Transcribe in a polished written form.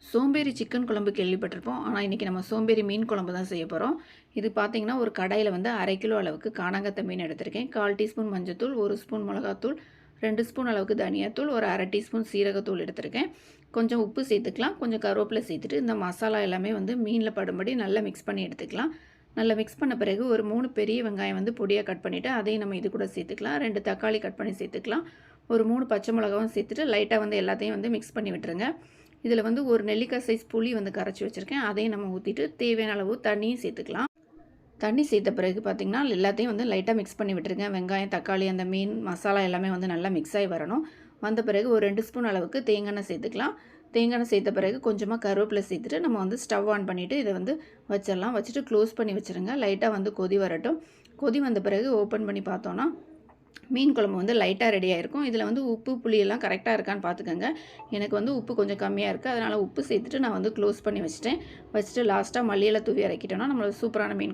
சோம்பேறி சிக்கன் குழம்பு கேள்விப்பட்டிருப்போம். ஆனா, இன்னைக்கு நம்ம சோம்பேறி மீன் குழம்பு தான் செய்ய போறோம். இது பார்த்தீங்கன்னா, ஒரு கடாயில வந்து 1/2 கிலோ அளவுக்கு கானாங்கத்தை மீன் எடுத்திருக்கேன். 1/4 டீஸ்பூன் மஞ்சத்தூள், 1 ஸ்பூன் மிளகாத்தூள், 2 ஸ்பூன் அளவுக்கு தனியாத்தூள், ஒரு 1/2 டீஸ்பூன் சீரகத்தூள் எடுத்திருக்கேன். கொஞ்சம் உப்பு சேர்த்துக்கலாம். கொஞ்சம் கருவேப்பிலை சேர்த்துட்டு, இந்த மசாலா எல்லாமே வந்து மீன்ல படும்படி நல்லா மிக்ஸ் பண்ணி எடுத்துக்கலாம். நல்லா மிக்ஸ் பண்ண பிறகு ஒரு 3 பெரிய வெங்காயம் வந்து பொடியா கட் பண்ணிட்டு, அதையும் நம்ம இது கூட சேர்த்துக்கலாம். 2 தக்காளி கட் பண்ணி சேர்த்துக்கலாம். ஒரு 3 பச்சை மிளகாவும் சேர்த்துட்டு, லைட்டா வந்து எல்லாத்தையும் வந்து மிக்ஸ் பண்ணி விட்டுருங்க. இதில் வந்து ஒரு நெல்லிக்காய் சைஸ் புளி வந்து கரைச்சி வச்சுருக்கேன். அதையும் நம்ம ஊற்றிட்டு தேவையான அளவு தண்ணியும் சேர்த்துக்கலாம். தண்ணி சேர்த்த பிறகு பார்த்திங்கன்னா எல்லாத்தையும் வந்து லைட்டாக மிக்ஸ் பண்ணி விட்டுருங்க. வெங்காயம், தக்காளி, அந்த மீன் மசாலா எல்லாமே வந்து நல்லா மிக்ஸ் ஆகி வரணும். வந்த பிறகு ஒரு 2 ஸ்பூன் அளவுக்கு தேங்காய் எண்ணெய் சேர்த்துக்கலாம். தேங்காய் எண்ணெய் சேர்த்த பிறகு கொஞ்சமாக கருவேப்பிலை சேர்த்துட்டு நம்ம வந்து ஸ்டவ் ஆன் பண்ணிவிட்டு இதை வந்து வச்சிடலாம். வச்சுட்டு க்ளோஸ் பண்ணி வச்சுருங்க. லைட்டாக வந்து கொதி வரட்டும். கொதி வந்த பிறகு ஓப்பன் பண்ணி பார்த்தோன்னா மீன் குழம்பு வந்து லைட்டாக ரெடி ஆகிருக்கும். இதில் வந்து உப்பு புளி எல்லாம் கரெக்டாக இருக்கான்னு பார்த்துக்கோங்க. எனக்கு வந்து உப்பு கொஞ்சம் கம்மியாக இருக்குது. அதனால் உப்பு சேர்த்துட்டு நான் வந்து க்ளோஸ் பண்ணி வச்சுட்டு லாஸ்ட்டாக மல்லி இலை தூவி இறக்கிட்டோன்னா நம்மளுக்கு சூப்பரான மீன்